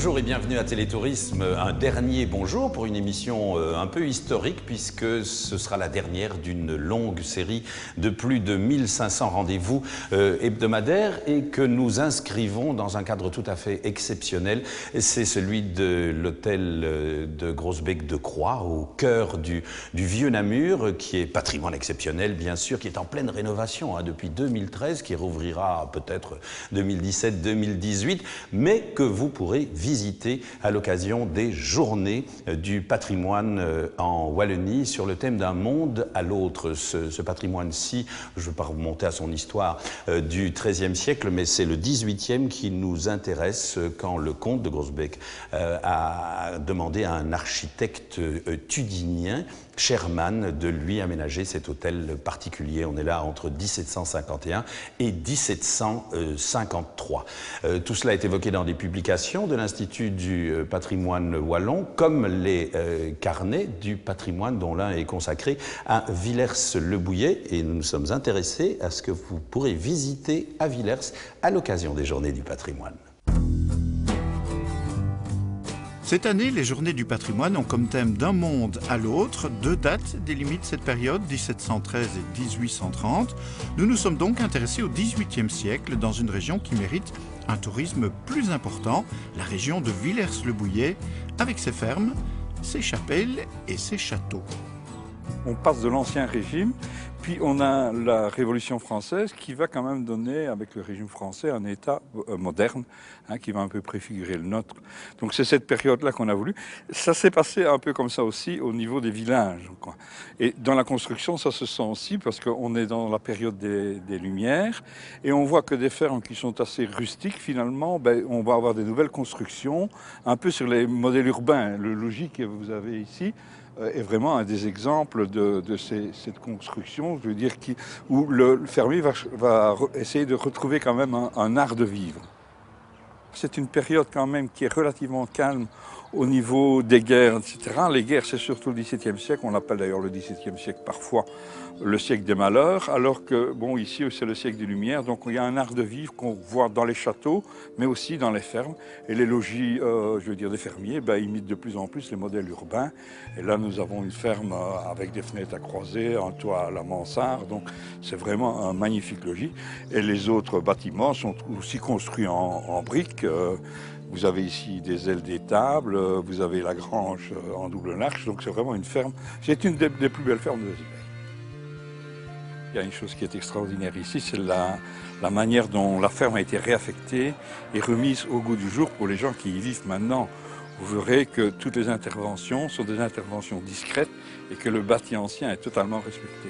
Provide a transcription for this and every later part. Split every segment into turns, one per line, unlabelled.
Bonjour et bienvenue à Télétourisme. Un dernier bonjour pour une émission un peu historique puisque ce sera la dernière d'une longue série de plus de 1500 rendez-vous hebdomadaires et que nous inscrivons dans un cadre tout à fait exceptionnel. C'est celui de l'hôtel de Groesbeek de Croix au cœur du vieux Namur qui est patrimoine exceptionnel bien sûr, qui est en pleine rénovation depuis 2013, qui rouvrira peut-être 2017-2018, mais que vous pourrez visiter à l'occasion des journées du patrimoine en Wallonie sur le thème d'un monde à l'autre. Ce patrimoine-ci, je ne veux pas remonter à son histoire du XIIIe siècle, mais c'est le XVIIIe qui nous intéresse quand le comte de Groesbeek a demandé à un architecte tudinien, Sherman, de lui aménager cet hôtel particulier. On est là entre 1751 et 1753. Tout cela est évoqué dans des publications de l'Institut du patrimoine wallon, comme les carnets du patrimoine dont l'un est consacré à Villers-le-Bouillet. Et nous nous sommes intéressés à ce que vous pourrez visiter à Villers à l'occasion des Journées du patrimoine.
Cette année, les Journées du patrimoine ont comme thème d'un monde à l'autre. Deux dates délimitent cette période, 1713 et 1830. Nous nous sommes donc intéressés au XVIIIe siècle dans une région qui mérite un tourisme plus important, la région de Villers-le-Bouillet, avec ses fermes, ses chapelles et ses châteaux.
On passe de l'Ancien Régime, puis on a la Révolution française qui va quand même donner, avec le régime français, un État moderne, qui va un peu préfigurer le nôtre. Donc c'est cette période-là qu'on a voulu. Ça s'est passé un peu comme ça aussi au niveau des villages, quoi. Et dans la construction, ça se sent aussi parce qu'on est dans la période des Lumières et on voit que des fermes qui sont assez rustiques, finalement, on va avoir des nouvelles constructions, un peu sur les modèles urbains. Le logis que vous avez ici est vraiment un des exemples de cette construction, je veux dire, où le fermier va essayer de retrouver quand même un art de vivre. C'est une période quand même qui est relativement calme au niveau des guerres, etc. Les guerres, c'est surtout le XVIIe siècle, on l'appelle d'ailleurs le XVIIe siècle parfois le siècle des malheurs, alors que, bon, ici, c'est le siècle des Lumières, donc il y a un art de vivre qu'on voit dans les châteaux, mais aussi dans les fermes. Et les logis, je veux dire, des fermiers, imitent de plus en plus les modèles urbains. Et là, nous avons une ferme avec des fenêtres à croisée, un toit à la mansarde, donc c'est vraiment un magnifique logis. Et les autres bâtiments sont aussi construits en briques. Vous avez ici des ailes d'étable, vous avez la grange en double arche, donc c'est vraiment une ferme. C'est une des plus belles fermes de Groesbeek. Il y a une chose qui est extraordinaire ici, c'est la manière dont la ferme a été réaffectée et remise au goût du jour pour les gens qui y vivent maintenant. Vous verrez que toutes les interventions sont des interventions discrètes et que le bâti ancien est totalement respecté.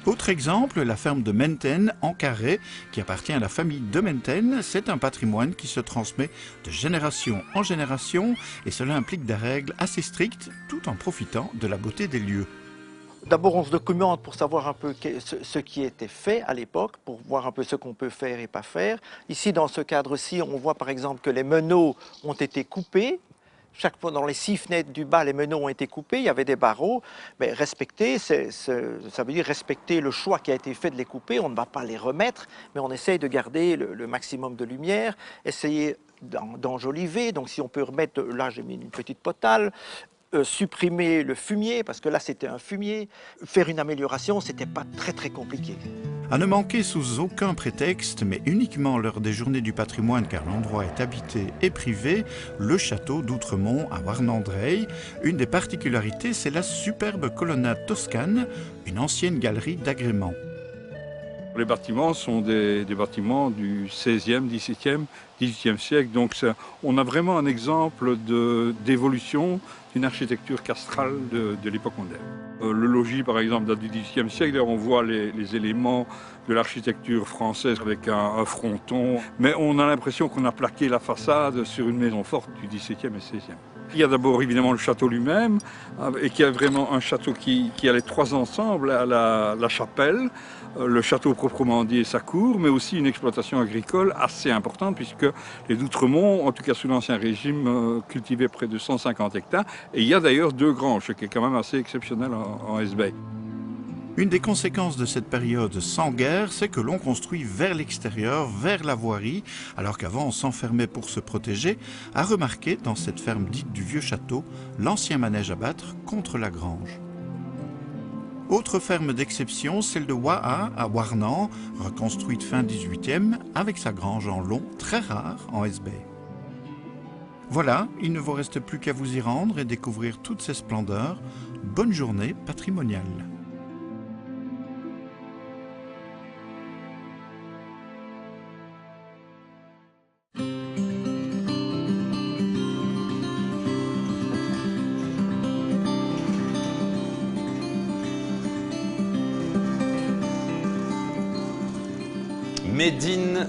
Autre exemple, la ferme de Menten, en Carré, qui appartient à la famille de Menten. C'est un patrimoine qui se transmet de génération en génération et cela implique des règles assez strictes tout en profitant de la beauté des lieux.
D'abord, on se documente pour savoir un peu ce qui était fait à l'époque, pour voir un peu ce qu'on peut faire et pas faire. Ici, dans ce cadre-ci, on voit par exemple que les meneaux ont été coupés. Chaque fois, dans les 6 fenêtres du bas, les meneaux ont été coupés, il y avait des barreaux. Mais respecter, ça veut dire respecter le choix qui a été fait de les couper. On ne va pas les remettre, mais on essaye de garder le maximum de lumière, essayer d'enjoliver. Donc si on peut remettre, là j'ai mis une petite potale, supprimer le fumier, parce que là c'était un fumier. Faire une amélioration, c'était pas très compliqué.
À ne manquer sous aucun prétexte, mais uniquement lors des Journées du patrimoine, car l'endroit est habité et privé, le château d'Outremont à Warnandreil. Une des particularités, c'est la superbe colonnade toscane, une ancienne galerie d'agrément.
Les bâtiments sont des bâtiments du XVIe, XVIIe, XVIIIe siècle, donc on a vraiment un exemple d'évolution d'une architecture castrale de l'époque moderne. Le logis, par exemple, date du XVIIIe siècle, on voit les éléments de l'architecture française avec un fronton, mais on a l'impression qu'on a plaqué la façade sur une maison forte du XVIIe et XVIe. Il y a d'abord évidemment le château lui-même, et qui est vraiment un château qui a les 3 ensembles, la chapelle, le château proprement dit et sa cour, mais aussi une exploitation agricole assez importante puisque les d'Outremont, en tout cas sous l'Ancien Régime, cultivaient près de 150 hectares. Et il y a d'ailleurs 2 granges, ce qui est quand même assez exceptionnel en Groesbeek.
Une des conséquences de cette période sans guerre, c'est que l'on construit vers l'extérieur, vers la voirie, alors qu'avant on s'enfermait pour se protéger, a remarqué dans cette ferme dite du Vieux Château l'ancien manège à battre contre la grange. Autre ferme d'exception, celle de Waha à Warnant, reconstruite fin 18e, avec sa grange en long, très rare en S-Bay. Voilà, il ne vous reste plus qu'à vous y rendre et découvrir toutes ces splendeurs. Bonne journée patrimoniale.
Médine,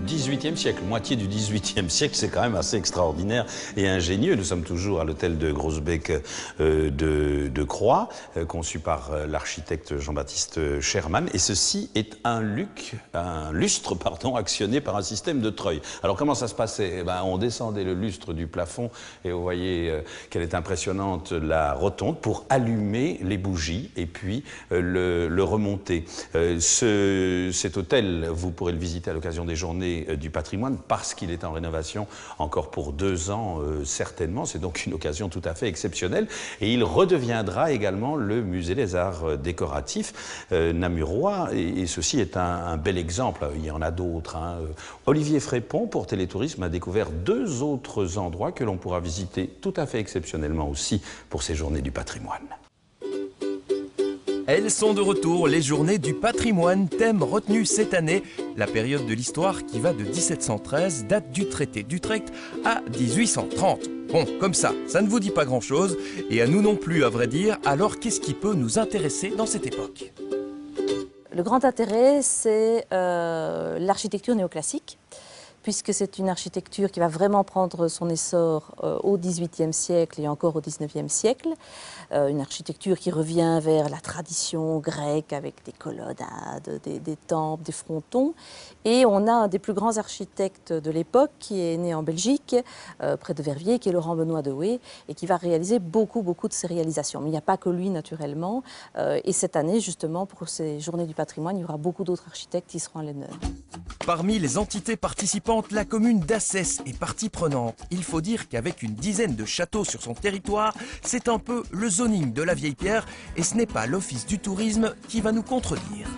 18e siècle, moitié du 18e siècle, c'est quand même assez extraordinaire et ingénieux. Nous sommes toujours à l'hôtel de Groesbeek de Croix, conçu par l'architecte Jean-Baptiste Sherman. Et ceci est un lustre actionné par un système de treuil. Alors comment ça se passait? On descendait le lustre du plafond et vous voyez quelle est impressionnante la rotonde pour allumer les bougies et puis le remonter. Cet hôtel, vous pourrez le visiter à l'occasion des journées du patrimoine parce qu'il est en rénovation encore pour 2 ans certainement. C'est donc une occasion tout à fait exceptionnelle et il redeviendra également le musée des arts décoratifs namurois et ceci est un bel exemple. Il y en a d'autres. Olivier Frépon pour Télétourisme a découvert 2 autres endroits que l'on pourra visiter tout à fait exceptionnellement aussi pour ces journées du patrimoine.
Elles sont de retour, les journées du patrimoine, thème retenu cette année, la période de l'histoire qui va de 1713, date du traité d'Utrecht, à 1830. Bon, comme ça ne vous dit pas grand-chose, et à nous non plus à vrai dire, alors qu'est-ce qui peut nous intéresser dans cette époque?
Le grand intérêt, c'est l'architecture néoclassique, puisque c'est une architecture qui va vraiment prendre son essor au XVIIIe siècle et encore au XIXe siècle. Une architecture qui revient vers la tradition grecque avec des colonnades, des temples, des frontons. Et on a un des plus grands architectes de l'époque qui est né en Belgique, près de Verviers, qui est Laurent Benoît de Way, et qui va réaliser beaucoup de ces réalisations. Mais il n'y a pas que lui, naturellement. Et cette année, justement, pour ces journées du patrimoine, il y aura beaucoup d'autres architectes qui seront à l'honneur.
Parmi les entités participantes, la commune d'Assès est partie prenante. Il faut dire qu'avec une dizaine de châteaux sur son territoire, c'est un peu le zoning de la vieille pierre et ce n'est pas l'office du tourisme qui va nous contredire.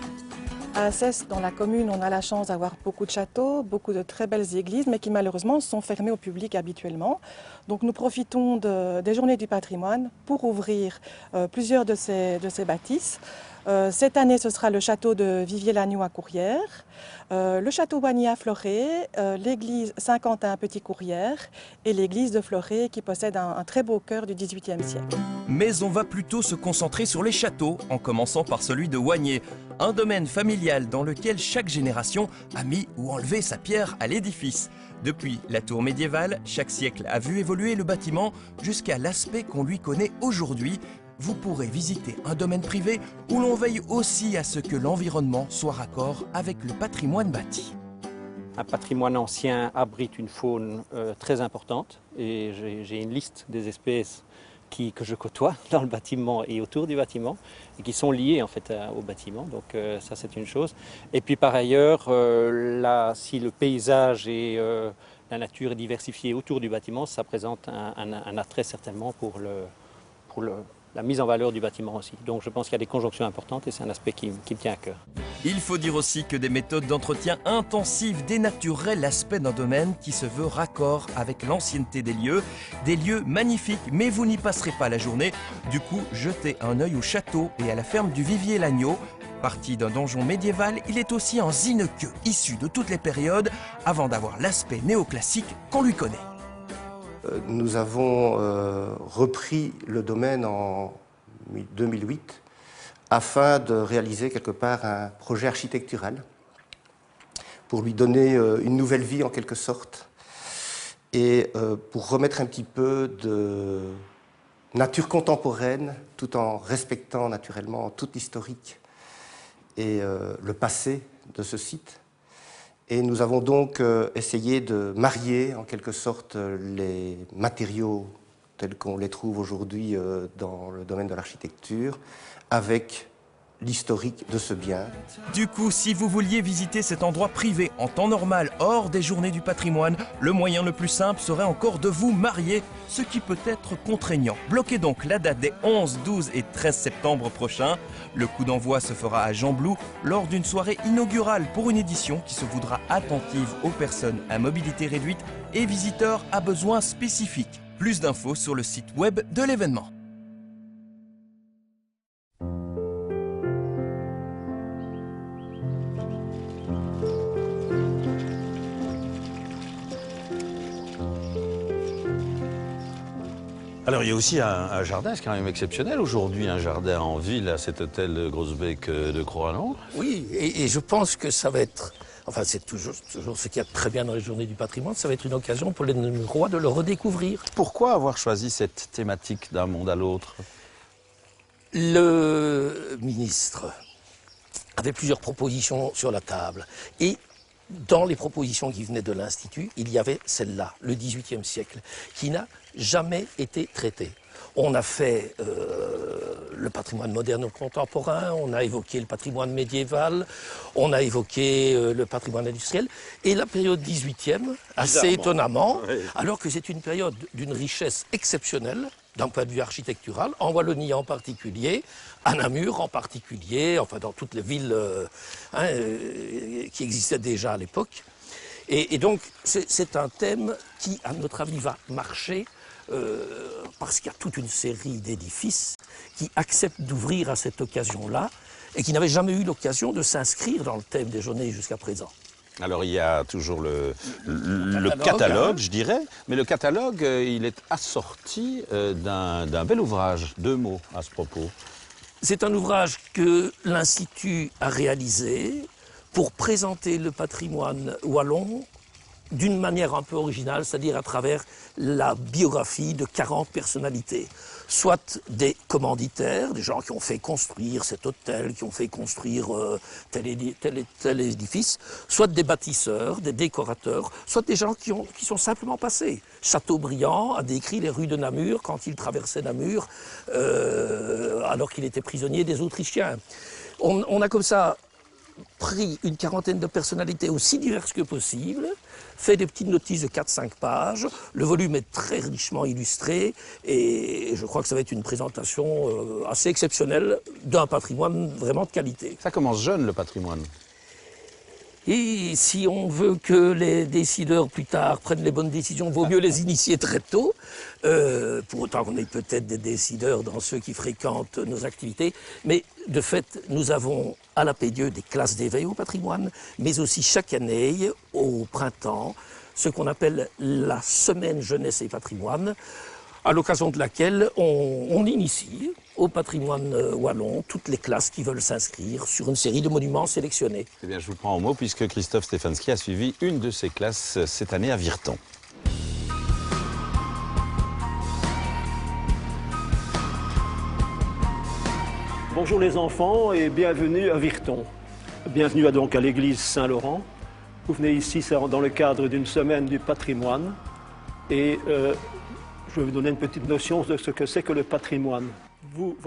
À Assès, dans la commune, on a la chance d'avoir beaucoup de châteaux, beaucoup de très belles églises, mais qui malheureusement sont fermées au public habituellement. Donc nous profitons des journées du patrimoine pour ouvrir plusieurs de ces bâtisses. Cette année, ce sera le château de Viviers-Lagneau à Courrières, le château Boigny à Florey, l'église Saint-Quentin à Petit-Courrières et l'église de Florey qui possède un très beau chœur du XVIIIe siècle.
Mais on va plutôt se concentrer sur les châteaux, en commençant par celui de Wagné, un domaine familial dans lequel chaque génération a mis ou enlevé sa pierre à l'édifice. Depuis la tour médiévale, chaque siècle a vu évoluer le bâtiment jusqu'à l'aspect qu'on lui connaît aujourd'hui. Vous pourrez visiter un domaine privé où l'on veille aussi à ce que l'environnement soit raccord avec le patrimoine bâti.
Un patrimoine ancien abrite une faune très importante et j'ai une liste des espèces que je côtoie dans le bâtiment et autour du bâtiment et qui sont liées en fait au bâtiment, donc ça c'est une chose. Et puis par ailleurs, là, si le paysage et la nature est diversifiée autour du bâtiment, ça présente un attrait certainement pour la mise en valeur du bâtiment aussi. Donc je pense qu'il y a des conjonctions importantes et c'est un aspect qui me tient à cœur.
Il faut dire aussi que des méthodes d'entretien intensives dénatureraient l'aspect d'un domaine qui se veut raccord avec l'ancienneté des lieux magnifiques, mais vous n'y passerez pas la journée. Du coup, jetez un œil au château et à la ferme du Viviers-Lagneau. Parti d'un donjon médiéval, il est aussi un zinequeux issu de toutes les périodes avant d'avoir l'aspect néoclassique qu'on lui connaît.
Nous avons repris le domaine en 2008 afin de réaliser quelque part un projet architectural pour lui donner une nouvelle vie en quelque sorte et pour remettre un petit peu de nature contemporaine tout en respectant naturellement tout l'historique et le passé de ce site. Et nous avons donc essayé de marier en quelque sorte les matériaux tels qu'on les trouve aujourd'hui dans le domaine de l'architecture avec l'historique de ce bien.
Du coup, si vous vouliez visiter cet endroit privé en temps normal, hors des journées du patrimoine, le moyen le plus simple serait encore de vous marier, ce qui peut être contraignant. Bloquez donc la date des 11, 12 et 13 septembre prochains. Le coup d'envoi se fera à Jean-Blou lors d'une soirée inaugurale pour une édition qui se voudra attentive aux personnes à mobilité réduite et visiteurs à besoins spécifiques. Plus d'infos sur le site web de l'événement.
Alors il y a aussi un jardin, c'est quand même exceptionnel aujourd'hui, un jardin en ville à cet hôtel Grosbeck de Croix-Lalande.
Oui, et je pense que ça va être, enfin c'est toujours ce qu'il y a de très bien dans les journées du patrimoine, ça va être une occasion pour les Namurois de le redécouvrir.
Pourquoi avoir choisi cette thématique d'un monde à l'autre?
Le ministre avait plusieurs propositions sur la table et dans les propositions qui venaient de l'Institut, il y avait celle-là, le XVIIIe siècle, qui n'a jamais été traitée. On a fait le patrimoine moderne ou contemporain, on a évoqué le patrimoine médiéval, on a évoqué le patrimoine industriel, et la période 18e, assez étonnamment, alors que c'est une période d'une richesse exceptionnelle, d'un point de vue architectural, en Wallonie en particulier, à Namur en particulier, enfin dans toutes les villes qui existaient déjà à l'époque. Et donc c'est un thème qui, à notre avis, va marcher parce qu'il y a toute une série d'édifices qui acceptent d'ouvrir à cette occasion-là et qui n'avaient jamais eu l'occasion de s'inscrire dans le thème des journées jusqu'à présent.
Alors il y a toujours le catalogue, je dirais, mais le catalogue, il est assorti d'un bel ouvrage. 2 mots à ce propos.
C'est un ouvrage que l'Institut a réalisé pour présenter le patrimoine wallon d'une manière un peu originale, c'est-à-dire à travers la biographie de 40 personnalités. Soit des commanditaires, des gens qui ont fait construire cet hôtel, qui ont fait construire tel édifice, soit des bâtisseurs, des décorateurs, soit des gens qui sont simplement passés. Chateaubriand a décrit les rues de Namur quand il traversait Namur, alors qu'il était prisonnier des Autrichiens. On a comme ça pris une quarantaine de personnalités aussi diverses que possible, fait des petites notices de 4-5 pages, le volume est très richement illustré et je crois que ça va être une présentation assez exceptionnelle d'un patrimoine vraiment de qualité.
Ça commence jeune le patrimoine.
Et si on veut que les décideurs plus tard prennent les bonnes décisions, il vaut mieux les initier très tôt. Pour autant qu'on ait peut-être des décideurs dans ceux qui fréquentent nos activités. Mais de fait, nous avons à la Pédieu des classes d'éveil au patrimoine, mais aussi chaque année, au printemps, ce qu'on appelle la semaine jeunesse et patrimoine, à l'occasion de laquelle on initie au patrimoine wallon toutes les classes qui veulent s'inscrire sur une série de monuments sélectionnés.
Eh bien, je vous prends au mot puisque Christophe Stefanski a suivi une de ces classes cette année à Virton.
Bonjour les enfants et bienvenue à Virton. Bienvenue donc à l'église Saint-Laurent. Vous venez ici dans le cadre d'une semaine du patrimoine et je vais vous donner une petite notion de ce que c'est que le patrimoine.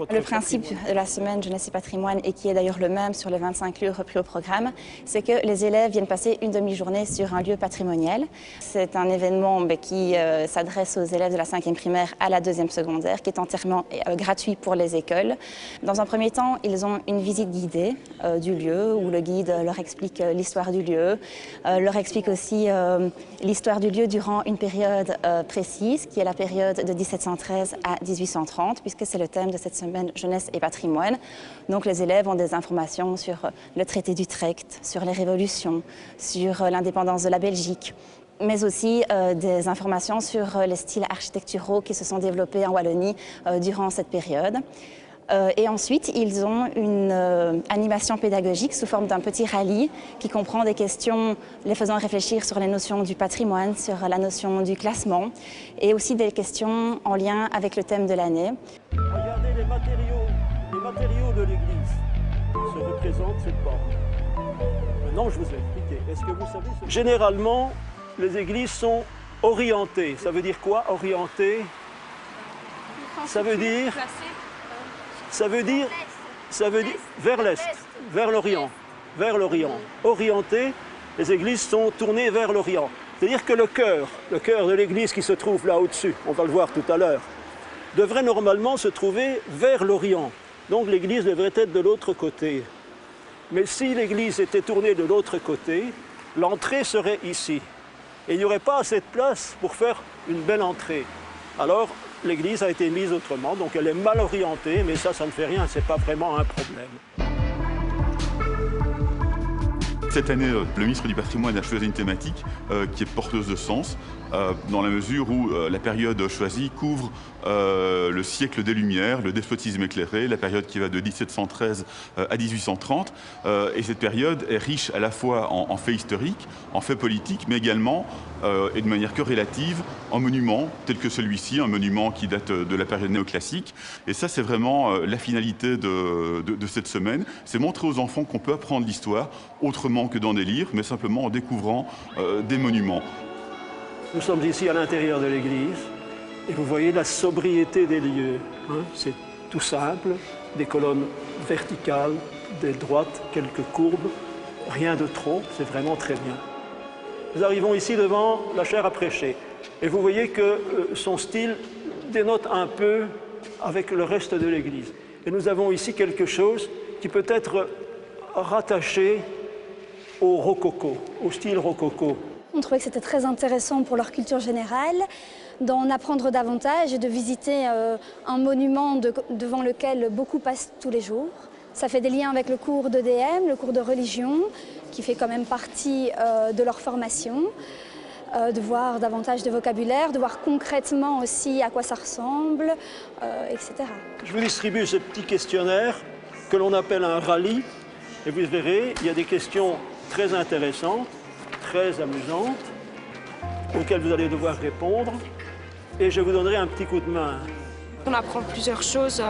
Le principe de la semaine Jeunesse et Patrimoine, et qui est d'ailleurs le même sur les 25 lieux repris au programme, c'est que les élèves viennent passer une demi-journée sur un lieu patrimonial. C'est un événement qui s'adresse aux élèves de la 5e primaire à la 2e secondaire, qui est entièrement gratuit pour les écoles. Dans un premier temps, ils ont une visite guidée du lieu, où le guide leur explique l'histoire du lieu, leur explique aussi l'histoire du lieu durant une période précise, qui est la période de 1713 à 1830, puisque c'est le thème de cette semaine Jeunesse et Patrimoine. Donc les élèves ont des informations sur le traité d'Utrecht, sur les révolutions, sur l'indépendance de la Belgique, mais aussi des informations sur les styles architecturaux qui se sont développés en Wallonie durant cette période. Et ensuite, ils ont une animation pédagogique sous forme d'un petit rallye qui comprend des questions les faisant réfléchir sur les notions du patrimoine, sur la notion du classement et aussi des questions en lien avec le thème de l'année.
Regardez les matériaux de l'église se représentent cette porte. Maintenant, je vous ai expliqué. Est-ce que vous savez Généralement, les églises sont orientées. Ça veut dire quoi, orientées? Ça veut dire ça veut dire vers l'est, vers l'Orient, vers l'Orient. Orienté, les églises sont tournées vers l'Orient. C'est-à-dire que le cœur de l'église qui se trouve là au-dessus, on va le voir tout à l'heure, devrait normalement se trouver vers l'Orient. Donc l'église devrait être de l'autre côté. Mais si l'église était tournée de l'autre côté, l'entrée serait ici. Et il n'y aurait pas assez de place pour faire une belle entrée. Alors l'église a été mise autrement, donc elle est mal orientée, mais ça ne fait rien, ce n'est pas vraiment un problème.
Cette année, le ministre du Patrimoine a choisi une thématique qui est porteuse de sens, dans la mesure où la période choisie couvre le siècle des Lumières, le despotisme éclairé, la période qui va de 1713 à 1830. Et cette période est riche à la fois en faits historiques, en faits politiques, mais également, et de manière que relative, en monuments tels que celui-ci, un monument qui date de la période néoclassique. Et ça, c'est vraiment la finalité de cette semaine. C'est montrer aux enfants qu'on peut apprendre l'histoire autrement que dans des livres, mais simplement en découvrant des monuments.
Nous sommes ici à l'intérieur de l'église et vous voyez la sobriété des lieux. C'est tout simple, des colonnes verticales, des droites, quelques courbes, rien de trop, c'est vraiment très bien. Nous arrivons ici devant la chaire à prêcher et vous voyez que son style dénote un peu avec le reste de l'église. Et nous avons ici quelque chose qui peut être rattaché au rococo, au style rococo.
On trouvait que c'était très intéressant pour leur culture générale d'en apprendre davantage et de visiter un monument devant lequel beaucoup passent tous les jours. Ça fait des liens avec le cours d'EDM, le cours de religion, qui fait quand même partie de leur formation, de voir davantage de vocabulaire, de voir concrètement aussi à quoi ça ressemble, etc.
Je vous distribue ce petit questionnaire que l'on appelle un rallye et vous verrez, il y a des questions très intéressantes, très amusantes, auxquelles vous allez devoir répondre et je vous donnerai un petit coup de main.
On apprend plusieurs choses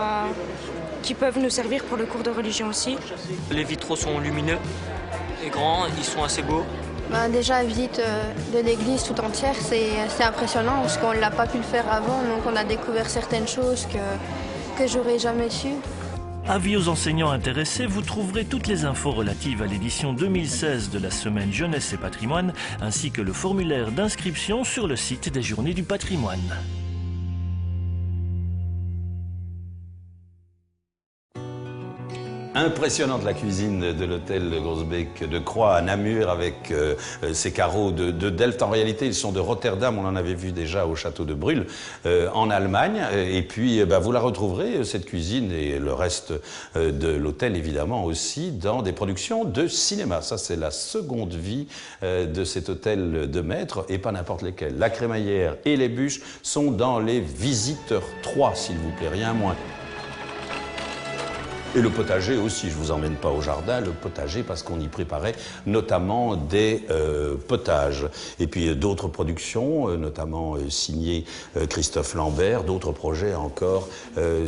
qui peuvent nous servir pour le cours de religion aussi.
Les vitraux sont lumineux et grands, ils sont assez beaux.
Déjà, la visite de l'église tout entière, c'est impressionnant parce qu'on ne l'a pas pu le faire avant, donc on a découvert certaines choses que j'aurais jamais su.
Avis aux enseignants intéressés, vous trouverez toutes les infos relatives à l'édition 2016 de la Semaine Jeunesse et Patrimoine, ainsi que le formulaire d'inscription sur le site des Journées du Patrimoine.
Impressionnante la cuisine de l'hôtel Groesbeek de Croix à Namur avec ses carreaux de Delft. En réalité, ils sont de Rotterdam. On en avait vu déjà au château de Brühl en Allemagne. Et puis, vous la retrouverez, cette cuisine et le reste de l'hôtel, évidemment, aussi dans des productions de cinéma. Ça, c'est la seconde vie de cet hôtel de maître et pas n'importe lesquels. La crémaillère et les bûches sont dans les Visiteurs 3, s'il vous plaît, rien moins. Et le potager aussi, je ne vous emmène pas au jardin, le potager parce qu'on y préparait notamment des potages. Et puis d'autres productions, notamment signées Christophe Lambert, d'autres projets encore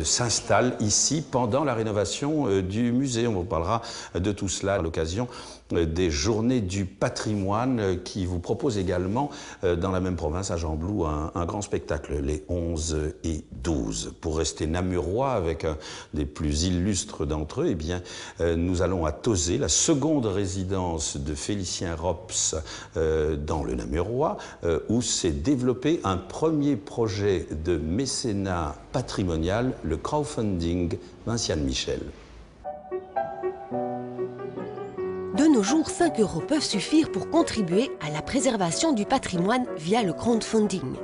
s'installent ici pendant la rénovation du musée. On vous parlera de tout cela à l'occasion des Journées du Patrimoine qui vous propose également dans la même province à Gembloux un grand spectacle les 11 et 12. Pour rester namurois avec un des plus illustres d'entre eux, eh bien, nous allons à Tauzé, la seconde résidence de Félicien Rops dans le Namurois, où s'est développé un premier projet de mécénat patrimonial, le crowdfunding Vinciane Michel.
De nos jours, 5 € peuvent suffire pour contribuer à la préservation du patrimoine via le crowdfunding.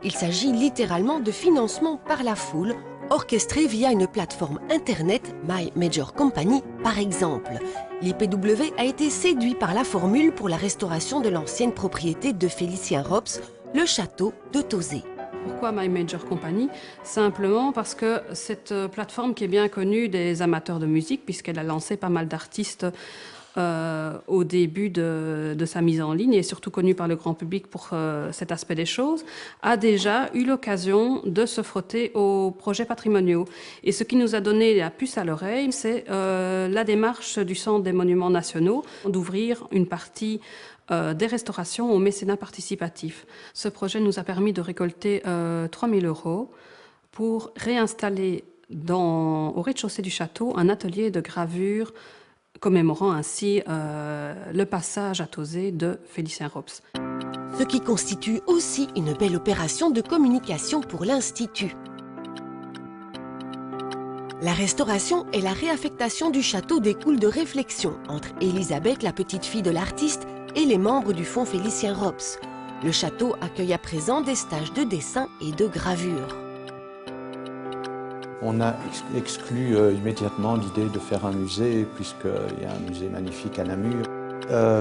Il s'agit littéralement de financement par la foule, orchestré via une plateforme internet, My Major Company par exemple. L'IPW a été séduit par la formule pour la restauration de l'ancienne propriété de Félicien Rops, le château de Tauzé.
Pourquoi My Major Company? Simplement parce que cette plateforme qui est bien connue des amateurs de musique, puisqu'elle a lancé pas mal d'artistes au début de sa mise en ligne et surtout connue par le grand public pour cet aspect des choses, a déjà eu l'occasion de se frotter aux projets patrimoniaux. Et ce qui nous a donné la puce à l'oreille, c'est la démarche du Centre des Monuments Nationaux d'ouvrir une partie des restaurations au mécénat participatif. Ce projet nous a permis de récolter 3 000 € pour réinstaller au rez-de-chaussée du château un atelier de gravure commémorant ainsi le passage à Tauzé de Félicien Rops.
Ce qui constitue aussi une belle opération de communication pour l'Institut. La restauration et la réaffectation du château découlent de réflexions entre Elisabeth, la petite fille de l'artiste, et les membres du fonds Félicien Rops. Le château accueille à présent des stages de dessin et de gravure.
On a exclu immédiatement l'idée de faire un musée, puisqu'il y a un musée magnifique à Namur.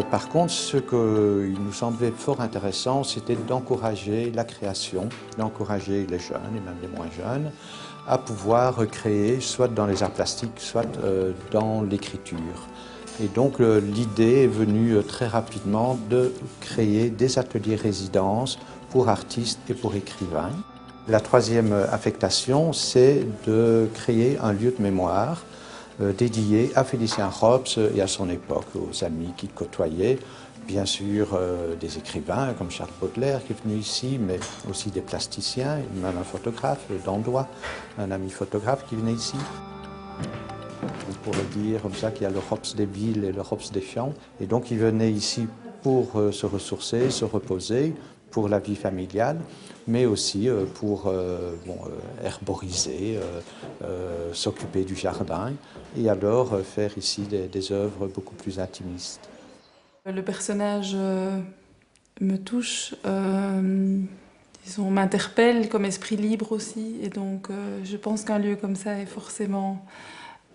Par contre, ce qu'il nous semblait fort intéressant, c'était d'encourager la création, d'encourager les jeunes et même les moins jeunes à pouvoir créer soit dans les arts plastiques, soit dans l'écriture. Et donc l'idée est venue très rapidement de créer des ateliers résidences pour artistes et pour écrivains. La troisième affectation, c'est de créer un lieu de mémoire dédié à Félicien Rops et à son époque, aux amis qu'il côtoyait. Bien sûr, des écrivains comme Charles Baudelaire qui est venu ici, mais aussi des plasticiens, même un photographe, Dandois, un ami photographe qui venait ici. On pourrait dire comme ça qu'il y a le Rops des villes et le Rops des champs. Et donc il venait ici pour se ressourcer, se reposer, pour la vie familiale, mais aussi pour herboriser, s'occuper du jardin et alors faire ici des œuvres beaucoup plus intimistes.
Le personnage me touche, disons, m'interpelle comme esprit libre aussi, et donc je pense qu'un lieu comme ça est forcément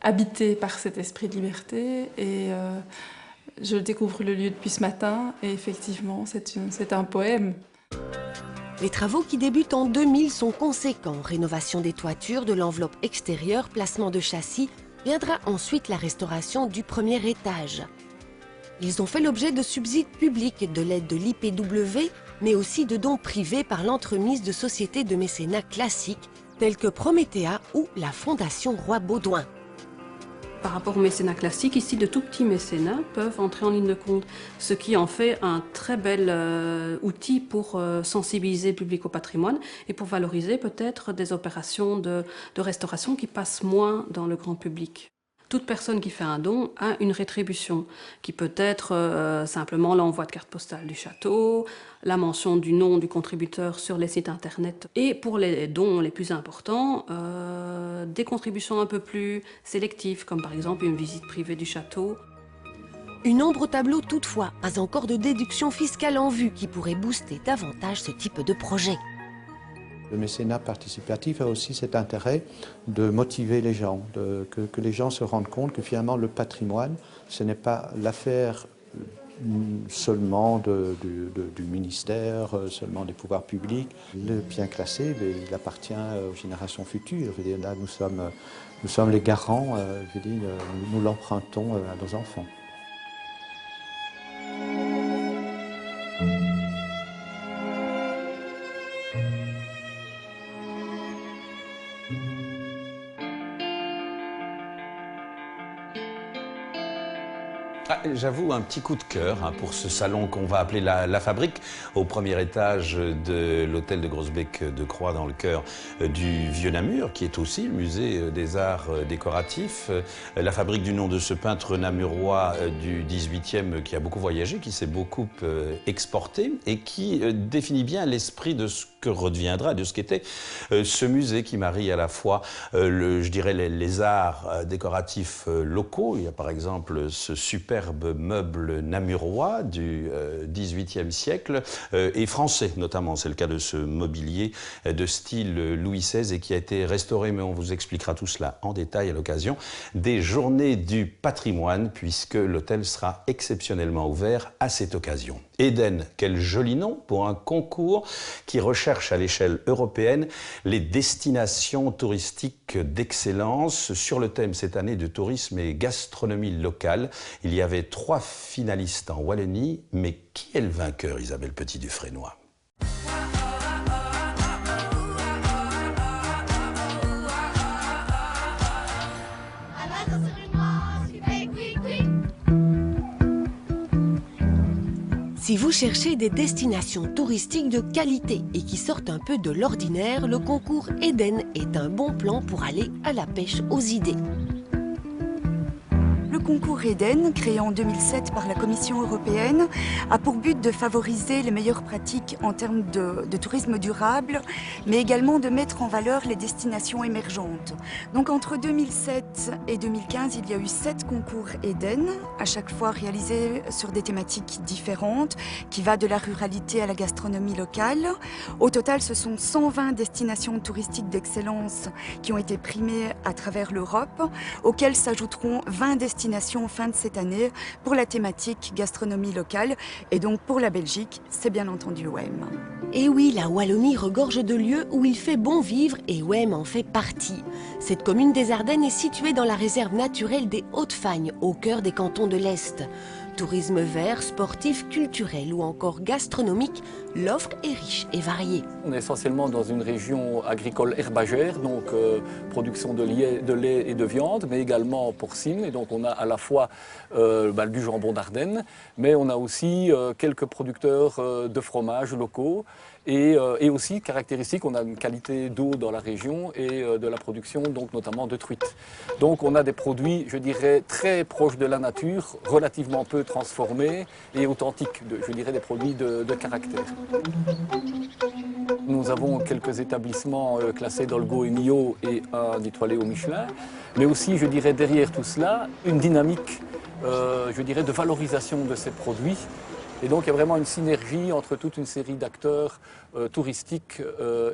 habité par cet esprit de liberté, et je découvre le lieu depuis ce matin, et effectivement c'est un poème.
Les travaux qui débutent en 2000 sont conséquents. Rénovation des toitures, de l'enveloppe extérieure, placement de châssis. Viendra ensuite la restauration du premier étage. Ils ont fait l'objet de subsides publics, de l'aide de l'IPW, mais aussi de dons privés par l'entremise de sociétés de mécénat classiques, telles que Prométhéa ou la Fondation Roi Baudouin.
Par rapport au mécénat classique, ici, de tout petits mécénats peuvent entrer en ligne de compte, ce qui en fait un très bel outil pour sensibiliser le public au patrimoine et pour valoriser peut-être des opérations de restauration qui passent moins dans le grand public. Toute personne qui fait un don a une rétribution, qui peut être simplement l'envoi de carte postale du château, la mention du nom du contributeur sur les sites internet. Et pour les dons les plus importants, des contributions un peu plus sélectives, comme par exemple une visite privée du château.
Une ombre au tableau toutefois, pas encore de déduction fiscale en vue qui pourrait booster davantage ce type de projet.
Le mécénat participatif a aussi cet intérêt de motiver les gens, que les gens se rendent compte que finalement le patrimoine, ce n'est pas l'affaire seulement du ministère, seulement des pouvoirs publics. Le bien classé, il appartient aux générations futures. Je veux dire, là, nous sommes les garants, je veux dire, nous l'empruntons à nos enfants.
J'avoue un petit coup de cœur pour ce salon qu'on va appeler la Fabrique, au premier étage de l'hôtel de Groesbeek de Croix, dans le cœur du Vieux-Namur, qui est aussi le musée des arts décoratifs. La Fabrique du nom de ce peintre namurois du 18e qui a beaucoup voyagé, qui s'est beaucoup exporté et qui définit bien l'esprit de ce que redeviendra, de ce qu'était ce musée qui marie à la fois, je dirais, les arts décoratifs locaux. Il y a par exemple ce superbe meuble namurois du XVIIIe siècle et français notamment. C'est le cas de ce mobilier de style Louis XVI et qui a été restauré, mais on vous expliquera tout cela en détail à l'occasion des Journées du patrimoine, puisque l'hôtel sera exceptionnellement ouvert à cette occasion. Eden, quel joli nom pour un concours qui recherche à l'échelle européenne les destinations touristiques d'excellence sur le thème cette année de tourisme et gastronomie locale. Il y avait 3 finalistes en Wallonie, mais qui est le vainqueur, Isabelle Petit-Dufresnoy ?
Si vous cherchez des destinations touristiques de qualité et qui sortent un peu de l'ordinaire, le concours Eden est un bon plan pour aller à la pêche aux idées.
Le concours Eden, créé en 2007 par la Commission européenne, a pour but de favoriser les meilleures pratiques en termes de tourisme durable, mais également de mettre en valeur les destinations émergentes. Donc entre 2007 et 2015, il y a eu 7 concours Eden, à chaque fois réalisés sur des thématiques différentes, qui va de la ruralité à la gastronomie locale. Au total, ce sont 120 destinations touristiques d'excellence qui ont été primées à travers l'Europe, auxquelles s'ajouteront 20 destinations fin de cette année pour la thématique gastronomie locale, et donc pour la Belgique, c'est bien entendu Wem.
Et oui, la Wallonie regorge de lieux où il fait bon vivre et Wem en fait partie. Cette commune des Ardennes est située dans la réserve naturelle des Hautes-Fagnes, au cœur des cantons de l'Est. Tourisme vert, sportif, culturel ou encore gastronomique, l'offre est riche et variée.
On est essentiellement dans une région agricole herbagère, donc production de lait et de viande, mais également porcine. Et donc on a à la fois du jambon d'Ardennes, mais on a aussi quelques producteurs de fromages locaux. Et aussi, caractéristique, on a une qualité d'eau dans la région et de la production, donc notamment de truites. Donc on a des produits, je dirais, très proches de la nature, relativement peu transformés et authentiques, je dirais des produits de caractère. Nous avons quelques établissements classés dans le Goemio et un étoilé au Michelin, mais aussi, je dirais, derrière tout cela, une dynamique, je dirais, de valorisation de ces produits. Et donc il y a vraiment une synergie entre toute une série d'acteurs touristiques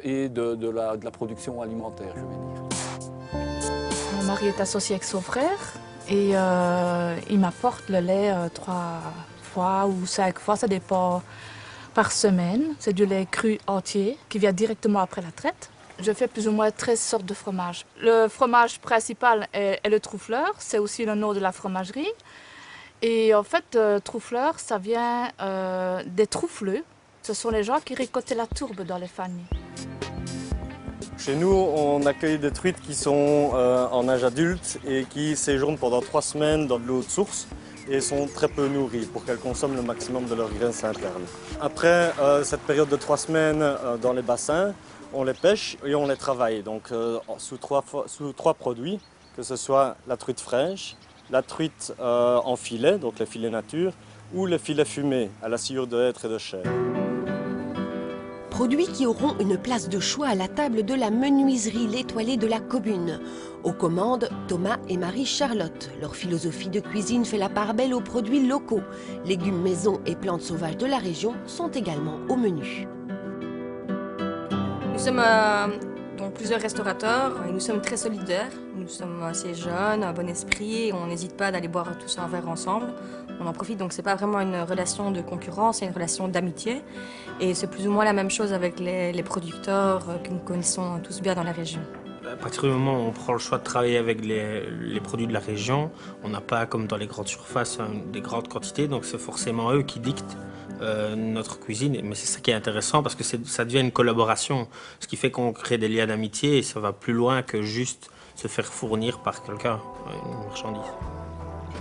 et de la production alimentaire, je vais dire.
Mon mari est associé avec son frère et il m'apporte le lait 3 fois ou 5 fois, ça dépend, par semaine. C'est du lait cru entier qui vient directement après la traite. Je fais plus ou moins 13 sortes de fromages. Le fromage principal est le trou-fleur, c'est aussi le nom de la fromagerie. Et en fait, trou-fleur, ça vient des troufleux. Ce sont les gens qui récoltent la tourbe dans les familles.
Chez nous, on accueille des truites qui sont en âge adulte et qui séjournent pendant 3 semaines dans de l'eau de source et sont très peu nourries pour qu'elles consomment le maximum de leur graisse interne. Après cette période de 3 semaines dans les bassins, on les pêche et on les travaille donc, sous 3 produits, que ce soit la truite fraîche, la truite en filet, donc les filets nature, ou les filets fumés à la sciure de hêtre et de chèvre.
Produits qui auront une place de choix à la table de la menuiserie L'Étoilé de la commune. Aux commandes, Thomas et Marie-Charlotte. Leur philosophie de cuisine fait la part belle aux produits locaux. Légumes maison et plantes sauvages de la région sont également au menu.
Nous sommes donc plusieurs restaurateurs et nous sommes très solidaires. Nous sommes assez jeunes, un bon esprit et on n'hésite pas d'aller boire tous un verre ensemble. On en profite, donc c'est pas vraiment une relation de concurrence, c'est une relation d'amitié. Et c'est plus ou moins la même chose avec les producteurs que nous connaissons tous bien dans la région.
À partir du moment où on prend le choix de travailler avec les produits de la région, on n'a pas, comme dans les grandes surfaces, des grandes quantités, donc c'est forcément eux qui dictent notre cuisine. Mais c'est ça qui est intéressant parce que ça devient une collaboration, ce qui fait qu'on crée des liens d'amitié et ça va plus loin que juste se faire fournir par quelqu'un une marchandise.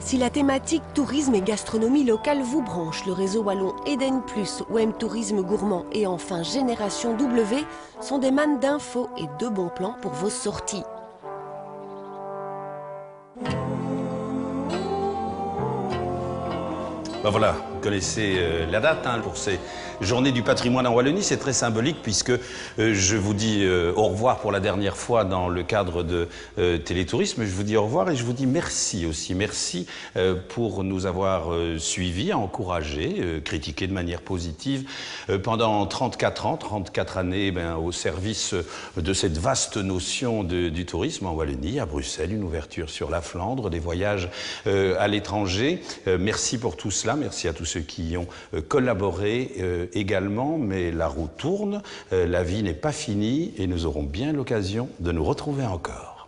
Si la thématique tourisme et gastronomie locale vous branche, le réseau wallon Eden+, Wem Tourisme Gourmand et enfin Génération W sont des mannes d'infos et de bons plans pour vos sorties.
Ben voilà, vous connaissez la date pour ces journées du patrimoine en Wallonie. C'est très symbolique puisque je vous dis au revoir pour la dernière fois dans le cadre de Télétourisme. Je vous dis au revoir et je vous dis merci aussi. Merci pour nous avoir suivis, encouragés, critiqués de manière positive pendant 34 ans, 34 années au service de cette vaste notion du tourisme en Wallonie, à Bruxelles, une ouverture sur la Flandre, des voyages à l'étranger. Merci pour tout cela. Merci à tous ceux qui y ont collaboré également, mais la roue tourne, la vie n'est pas finie et nous aurons bien l'occasion de nous retrouver encore.